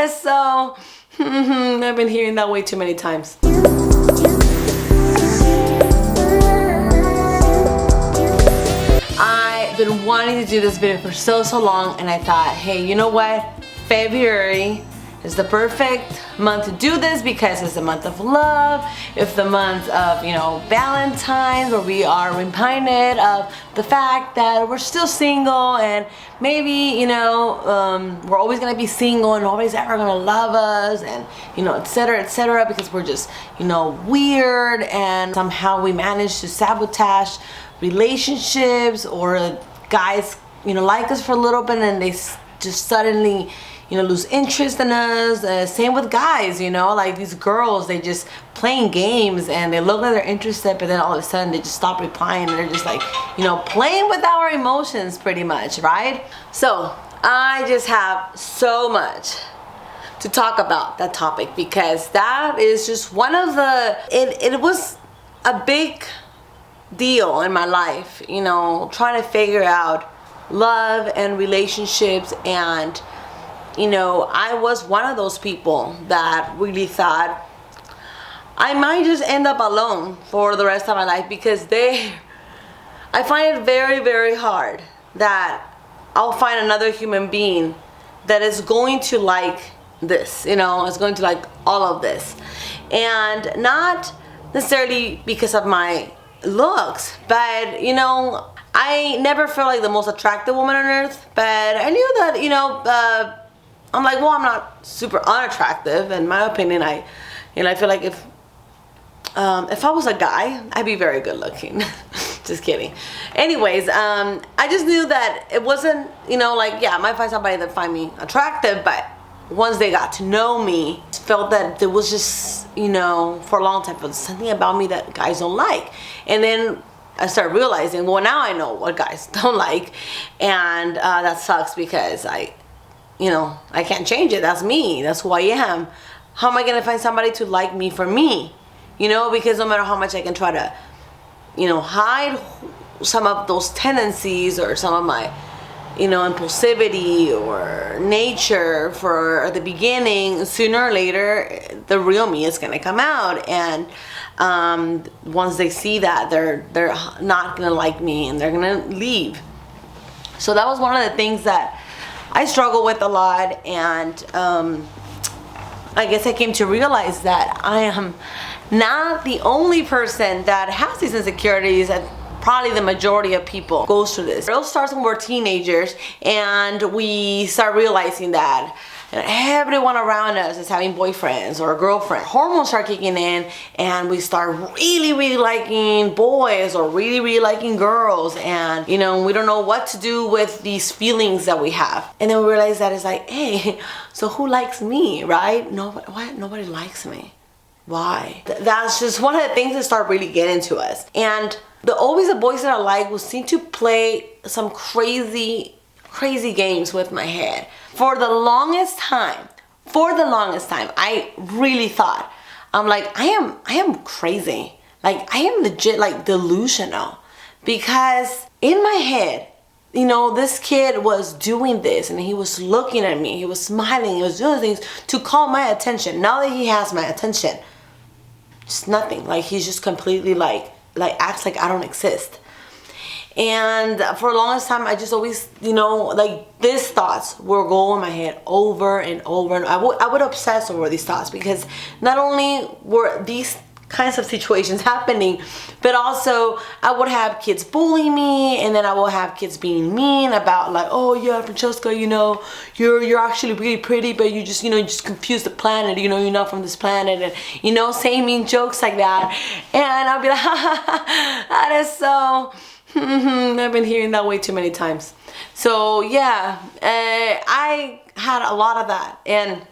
is so... I've been hearing that way too many times. I've been wanting to do this video for so long, and I thought, hey, you know what? February is the perfect month to do this because it's the month of love. It's the month of, you know, Valentine's, where we are reminded of the fact that we're still single, and maybe, you know, we're always gonna be single and nobody's ever gonna love us, and, you know, etc., because we're just, you know, weird, and somehow we manage to sabotage relationships, or guys, you know, like us for a little bit and they just suddenly, you know, lose interest in us. Same with guys, you know, like these girls, they just playing games and they look like they're interested, but then all of a sudden they just stop replying, and they're just like, you know, playing with our emotions pretty much, right? So I just have so much to talk about that topic, because that is just one of the, it was a big deal in my life, you know, trying to figure out love and relationships. And you know, I was one of those people that really thought I might just end up alone for the rest of my life, because I find it very hard that I'll find another human being that is going to like this, you know, is going to like all of this. And not necessarily because of my looks, but, you know, I never felt like the most attractive woman on earth, but I knew that, you know, I'm like, well, I'm not super unattractive. In my opinion, I feel like if I was a guy, I'd be very good looking. Just kidding. Anyways, I just knew that it wasn't, you know, like, yeah, I might find somebody that find me attractive, but once they got to know me, I felt that there was just, you know, for a long time, there's something about me that guys don't like. And then I started realizing, well, now I know what guys don't like, and that sucks, because you know, I can't change it. That's me. That's who I am. How am I gonna find somebody to like me for me? You know, because no matter how much I can try to, you know, hide some of those tendencies or some of my, you know, impulsivity or nature for the beginning, sooner or later, the real me is gonna come out. And once they see that, they're not gonna like me, and they're gonna leave. So that was one of the things that I struggle with a lot, and I guess I came to realize that I am not the only person that has these insecurities, and probably the majority of people goes through this. It all starts when we're teenagers, and we start realizing that everyone around us is having boyfriends or girlfriends. Hormones start kicking in, and we start really liking boys, or really liking girls, and, you know, we don't know what to do with these feelings that we have. And then we realize that it's like, hey, so who likes me, right? Nobody likes me. Why? That's just one of the things that start really getting to us. And always the boys that I like will seem to play some crazy games with my head. For the longest time, I really thought, I'm like, I am crazy. Like, I am legit, like, delusional. Because in my head, you know, this kid was doing this, and he was looking at me, he was smiling, he was doing things to call my attention. Now that he has my attention, just nothing. Like, he's just completely like acts like I don't exist. And for the longest time, I just always, you know, like, these thoughts will go in my head over and over, and I would obsess over these thoughts, because not only were these kinds of situations happening, but also I would have kids bully me, and then I will have kids being mean about, like, oh yeah, Francesca, you know, you're actually really pretty, but you just, you know, you just confuse the planet, you know, you're not from this planet, and, you know, saying mean jokes like that. And I'll be like, that is so... I've been hearing that way too many times. So yeah, I had a lot of that. And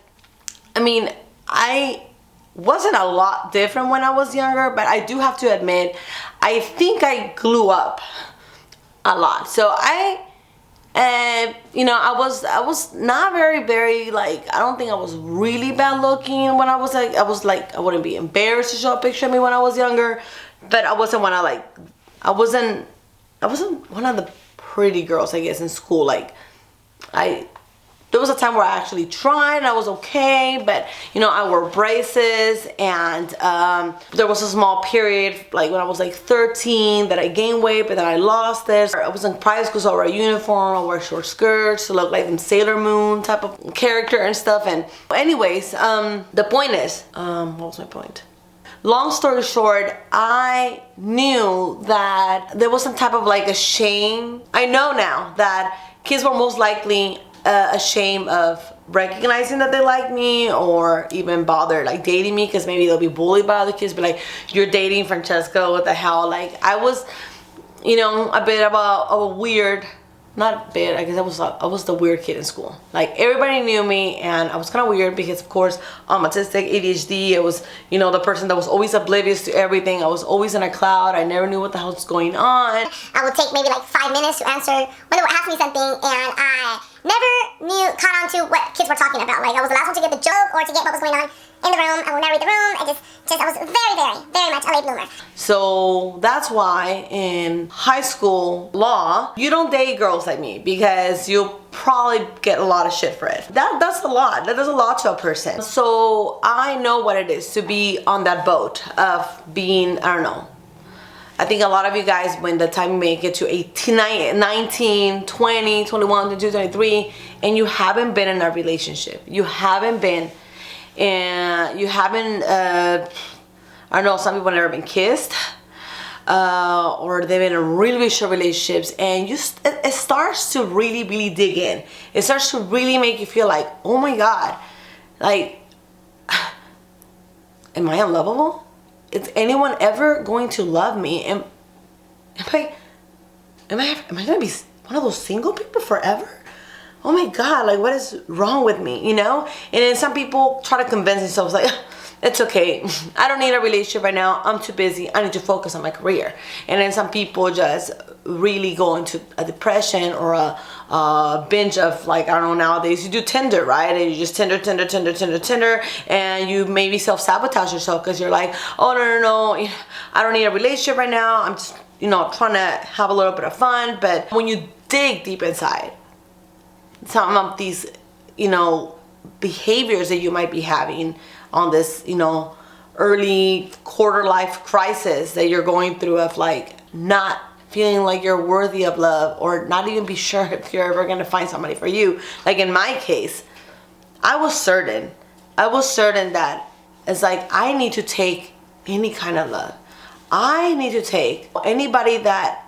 I mean, I wasn't a lot different when I was younger, but I do have to admit, I think I grew up a lot. So you know, I was not very, like, I don't think I was really bad looking when I was like, I wouldn't be embarrassed to show a picture of me when I was younger, but I wasn't one of, like, I wasn't one of the pretty girls, I guess, in school. Like, There was a time where I actually tried and I was okay, but you know, I wore braces, and there was a small period like when I was like 13 that I gained weight, but then I lost it. I was in private school, so I wore a uniform, I wore short skirts to look like them Sailor Moon type of character and stuff. And anyways, the point is, what was my point? Long story short, I knew that there was some type of like a shame. I know now that kids were most likely ashamed of recognizing that they like me, or even bother like dating me, because maybe they'll be bullied by other kids, but like, you're dating Francesca, what the hell? Like, I was, you know, a bit of a weird, not a bit, I guess I was the weird kid in school. Like, everybody knew me, and I was kind of weird because, of course, I'm autistic, ADHD. I was, you know, the person that was always oblivious to everything. I was always in a cloud. I never knew what the hell was going on. I would take maybe like 5 minutes to answer when they would ask me something, and I never caught on to what kids were talking about. Like, I was the last one to get the joke or to get what was going on in the room. I would narrate the room. I was very much a late bloomer. So that's why in high school law, you don't date girls like me, because you'll probably get a lot of shit for it. That's a lot. That does a lot to a person. So I know what it is to be on that boat of being, I don't know. I think a lot of you guys, when the time you make it to 18, 19, 20, 21, 22, 23, and you haven't been in a relationship, you haven't been, and you haven't, I don't know, some people have never been kissed, or they've been in really short relationships, and it starts to really dig in. It starts to really make you feel like, oh my God, like, am I unlovable? Is anyone ever going to love me? Am I gonna be one of those single people forever? Oh my God, like, what is wrong with me, you know? And then some people try to convince themselves like, it's okay, I don't need a relationship right now, I'm too busy, I need to focus on my career. And then some people just really go into a depression or a binge of, like, I don't know, nowadays you do Tinder, right? And you just Tinder, and you maybe self-sabotage yourself because you're like, oh no, I don't need a relationship right now, I'm just, you know, trying to have a little bit of fun. But when you dig deep inside, some of these, you know, behaviors that you might be having on this, you know, early quarter life crisis that you're going through, of like not feeling like you're worthy of love, or not even be sure if you're ever gonna find somebody for you. Like in my case, I was certain that it's like, I need to take any kind of love. I need to take anybody that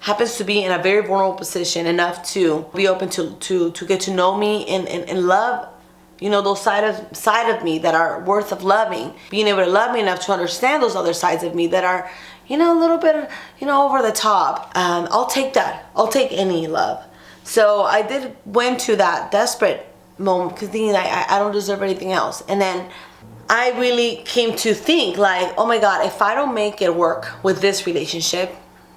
happens to be in a very vulnerable position enough to be open to get to know me and love, you know, those side of me that are worth of loving. Being able to love me enough to understand those other sides of me that are, you know, a little bit, you know, over the top. I'll take that. I'll take any love. So I went to that desperate moment because thinking I don't deserve anything else. And then I really came to think like, oh my God, if I don't make it work with this relationship,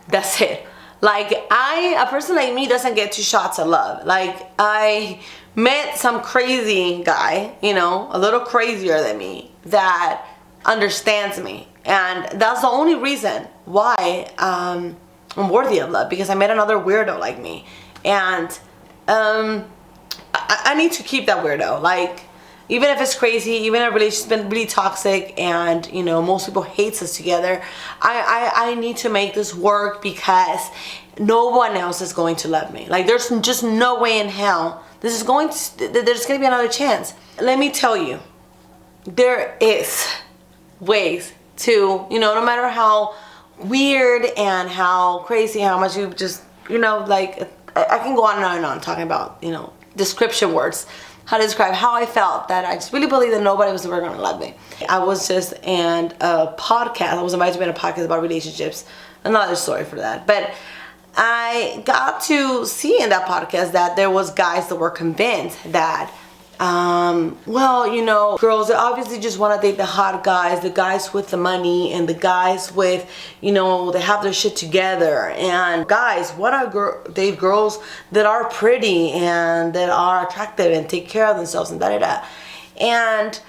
that's it. Like a person like me doesn't get 2 shots of love. Like I met some crazy guy, you know, a little crazier than me, that understands me. And that's the only reason why I'm worthy of love, because I met another weirdo like me. And I need to keep that weirdo. Like, even if it's crazy, even if a relationship's been really toxic and, you know, most people hates us together, I need to make this work because no one else is going to love me. Like, there's just no way in hell there's going to be another chance. Let me tell you, there is ways to, you know, no matter how weird and how crazy, how much you just, you know, like, I can go on and on talking about, you know, description words, how to describe how I felt, that I just really believe that nobody was ever going to love me. I was just in a podcast, I was invited to be in a podcast about relationships, another story for that, but I got to see in that podcast that there was guys that were convinced that well, you know, girls obviously just want to date the hot guys, the guys with the money, and the guys with, you know, they have their shit together. And guys want to date girls that are pretty and that are attractive and take care of themselves and da-da-da. And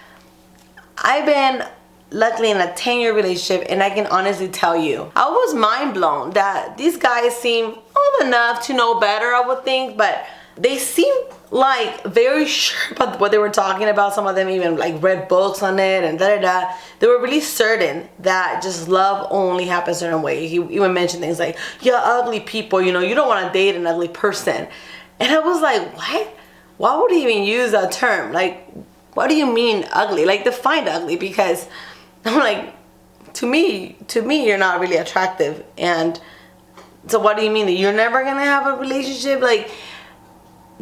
I've been luckily in a 10-year relationship, and I can honestly tell you, I was mind blown that these guys seem old enough to know better, I would think, but they seem like very sure about what they were talking about. Some of them even like read books on it and da-da-da. They were really certain that just love only happens a certain way. He even mentioned things like, yeah, ugly people, you know, you don't want to date an ugly person. And I was like, what? Why would he even use that term? Like, what do you mean ugly? Like, define ugly, because I'm like, to me, you're not really attractive. And so what do you mean that you're never gonna have a relationship? Like,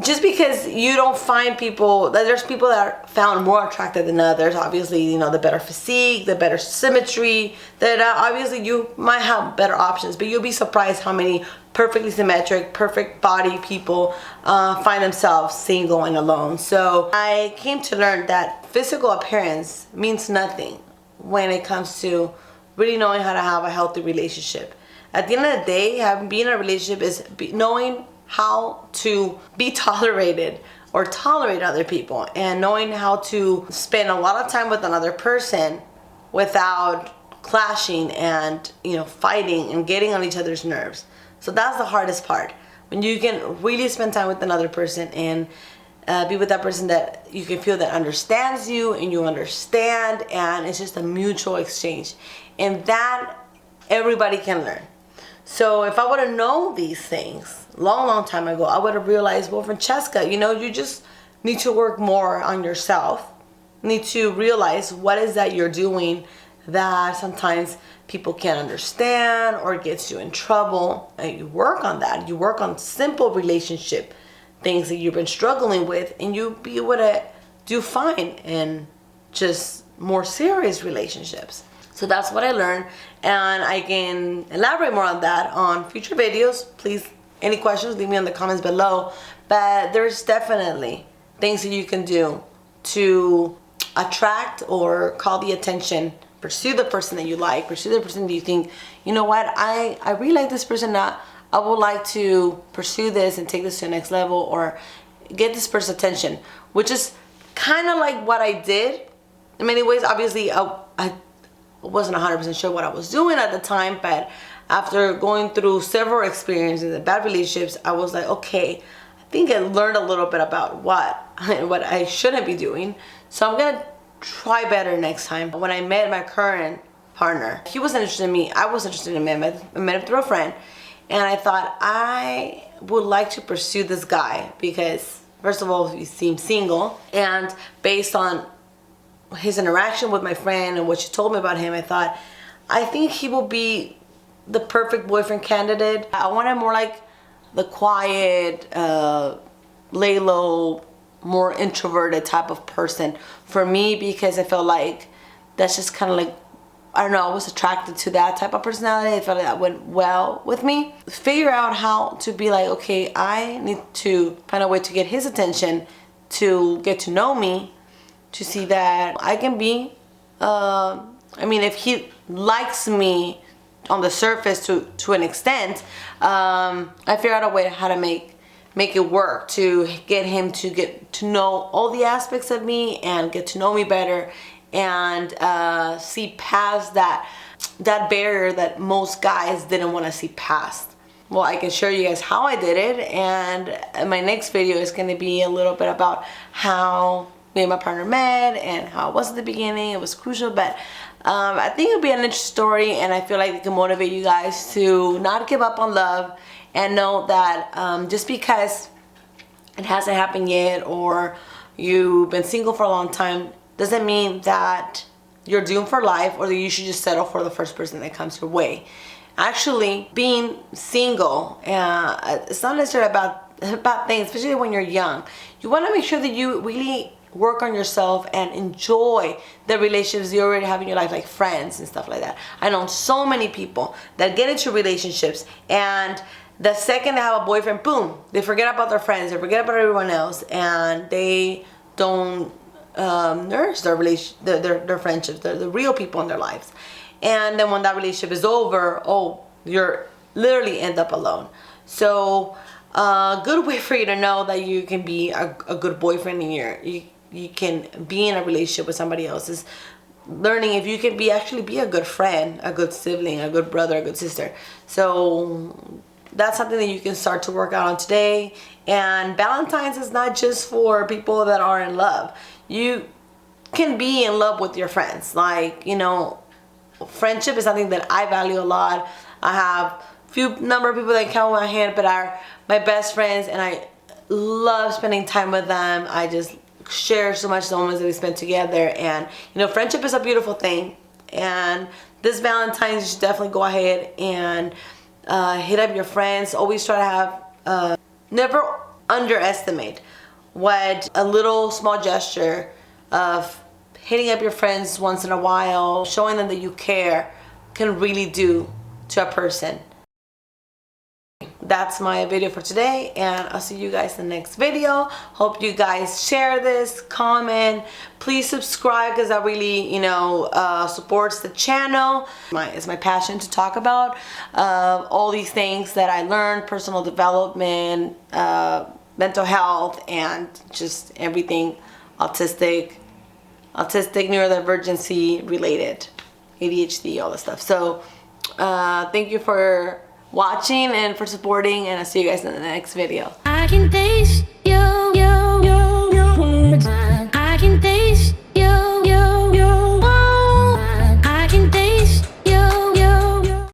just because you don't find people, that there's people that are found more attractive than others. Obviously, you know, the better physique, the better symmetry, that obviously you might have better options, but you'll be surprised how many perfectly symmetric, perfect body people find themselves single and alone. So I came to learn that physical appearance means nothing when it comes to really knowing how to have a healthy relationship. At the end of the day, being in a relationship is knowing how to be tolerated or tolerate other people, and knowing how to spend a lot of time with another person without clashing and, you know, fighting and getting on each other's nerves. So that's the hardest part, when you can really spend time with another person and be with that person that you can feel that understands you and you understand, and it's just a mutual exchange, and that everybody can learn. So if I would have known these things long time ago, I would have realized, well, Francesca, you know, you just need to work more on yourself. You need to realize what is that you're doing that sometimes people can't understand or gets you in trouble. And you work on that. You work on simple relationship things that you've been struggling with, and you'll be able to do fine in just more serious relationships. So that's what I learned, and I can elaborate more on that on future videos. Please, any questions, leave me in the comments below. But there's definitely things that you can do to attract or call the attention, pursue the person that you like, pursue the person that you think, you know what, I really like this person, I would like to pursue this and take this to the next level, or get this person's attention, which is kind of like what I did in many ways. Obviously, I wasn't 100% sure what I was doing at the time, but after going through several experiences and bad relationships, I was like, okay, I think I learned a little bit about what I shouldn't be doing. So I'm gonna try better next time. When I met my current partner, he wasn't interested in me, I was interested in him. I met him through a friend, and I thought I would like to pursue this guy because, first of all, he seemed single, and based on his interaction with my friend and what she told me about him, I thought, I think he will be the perfect boyfriend candidate. I wanted more like the quiet, lay low, more introverted type of person for me, because I felt like that's just kind of like, I don't know, I was attracted to that type of personality. I felt like that went well with me. Figure out how to be like, okay, I need to find a way to get his attention, to get to know me, to see that I can be, I mean, if he likes me on the surface to an extent, I figured out a way how to make it work, to get him to get to know all the aspects of me and get to know me better, and see past that barrier that most guys didn't want to see past. Well, I can show you guys how I did it, and my next video is going to be a little bit about how me and my partner met and how it was at the beginning. It was crucial, but I think it'll be an interesting story, and I feel like it can motivate you guys to not give up on love, and know that just because it hasn't happened yet, or you've been single for a long time, doesn't mean that you're doomed for life, or that you should just settle for the first person that comes your way. Actually, being single, it's not necessarily about things, especially when you're young. You want to make sure that you really work on yourself and enjoy the relationships you already have in your life, like friends and stuff like that. I know so many people that get into relationships, and the second they have a boyfriend, boom, they forget about their friends, they forget about everyone else, and they don't nourish their friendships, the real people in their lives. And then when that relationship is over, oh, you're literally end up alone. So a good way for you to know that you can be a good boyfriend, and you can be in a relationship with somebody else, is learning if you can actually be a good friend, a good sibling, a good brother, a good sister. So that's something that you can start to work out on today. And Valentine's is not just for people that are in love. You can be in love with your friends. Like, you know, friendship is something that I value a lot. I have few number of people that count on my hand, but are my best friends, and I love spending time with them. I just share so much the moments that we spend together, and you know, friendship is a beautiful thing. And this Valentine's, you should definitely go ahead and hit up your friends. Always try to have never underestimate what a little small gesture of hitting up your friends once in a while, showing them that you care, can really do to a person. That's my video for today, and I'll see you guys in the next video. Hope you guys share this, comment, please subscribe, because that really, you know, supports the channel. It's my passion to talk about all these things that I learned, personal development, mental health, and just everything autistic, neurodivergency related, ADHD, all this stuff. So thank you for watching and for supporting, and I'll see you guys in the next video. I can taste your words. I can taste